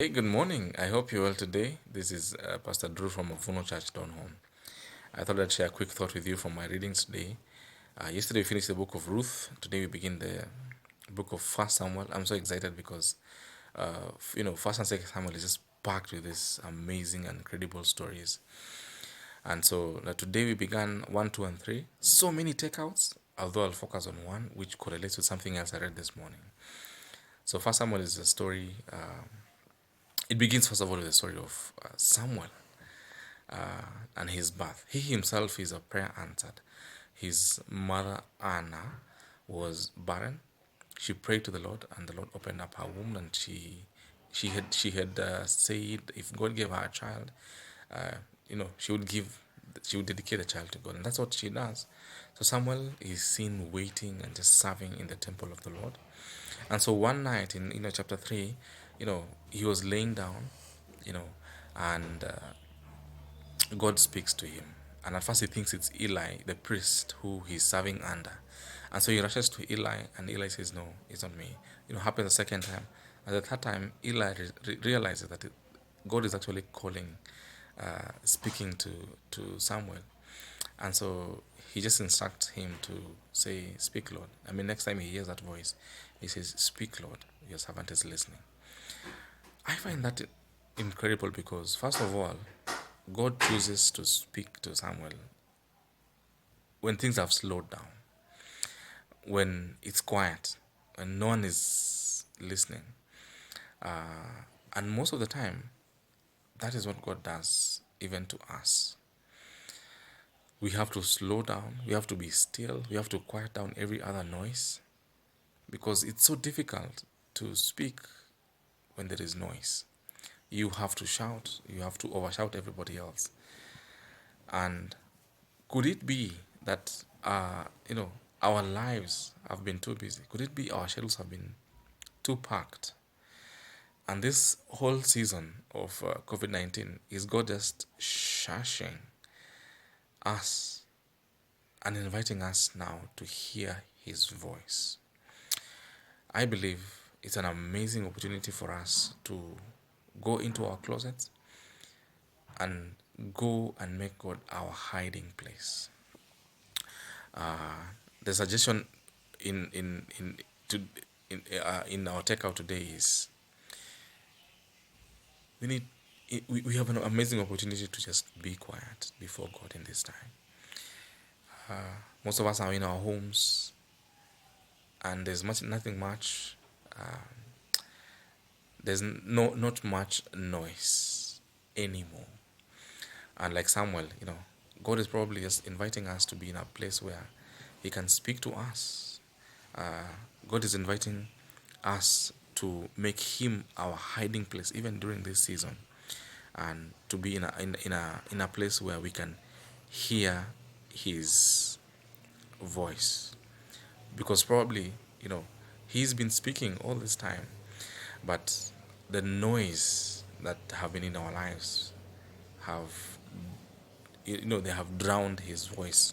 Hey, good morning. I hope you're well today. This is Pastor Drew from Devotional Church down home. I thought I'd share a quick thought with you from my readings today. Yesterday we finished the book of Ruth. Today we begin the book of First Samuel. I'm so excited because, First and Second Samuel is just packed with these amazing and incredible stories. And so today we began 1, 2, and 3. So many takeouts, although I'll focus on one, which correlates with something else I read this morning. So First Samuel is a story. It begins first of all with the story of Samuel and his birth. He himself is a prayer answered. His mother Anna was barren. She prayed to the Lord, and the Lord opened up her womb, and she had said if God gave her a child, uh, she would dedicate the child to God, and that's what she does. So Samuel is seen waiting and just serving in the temple of the Lord. And so one night in chapter 3, he was laying down, you know, and God speaks to him. And at first he thinks it's Eli, the priest who he's serving under. And so he rushes to Eli, and Eli says, "No, it's not me." Happens the second time. At the third time, Eli realizes that God is actually calling, speaking to Samuel. And so he just instructs him to say, "Speak, Lord." I mean, next time he hears that voice, he says, "Speak, Lord, your servant is listening." I find that incredible because, first of all, God chooses to speak to Samuel when things have slowed down, when it's quiet, when no one is listening. And most of the time, that is what God does, even to us. We have to slow down, we have to be still, we have to quiet down every other noise because it's so difficult to speak when there is noise. You have to shout, you have to overshout everybody else. And could it be that our lives have been too busy? Could it be our schedules have been too packed? And this whole season of COVID-19 is God just shushing us and inviting us now to hear His voice. I believe it's an amazing opportunity for us to go into our closets and go and make God our hiding place. The suggestion in our takeout today is we have an amazing opportunity to just be quiet before God in this time. Most of us are in our homes, and there's nothing much. There's not much noise anymore. And like Samuel, God is probably just inviting us to be in a place where He can speak to us. God is inviting us to make Him our hiding place, even during this season, and to be in a place where we can hear His voice. Because probably, He's been speaking all this time, but the noise that have been in our lives have they have drowned His voice.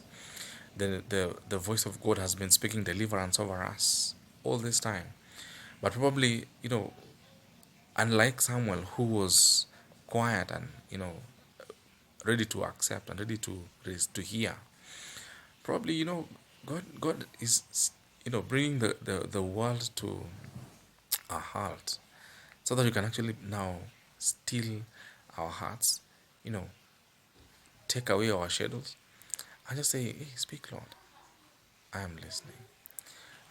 The voice of God has been speaking deliverance over us all this time, but probably, unlike Samuel, who was quiet and ready to accept and ready to hear, probably, God is bringing the world to a halt, so that we can actually now still our hearts, you know take away our shadows, and just say, "Hey, speak, Lord, I am listening."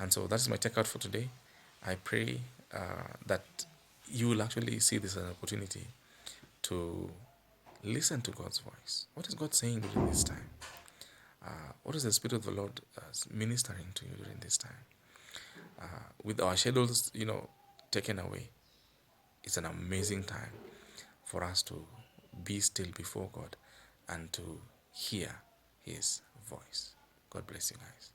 And so that's my takeout for today. I pray that you will actually see this as an opportunity to listen to God's voice. What is God saying during this time? What is the Spirit of the Lord ministering to you during this time? With our schedules, taken away, it's an amazing time for us to be still before God and to hear His voice. God bless you guys.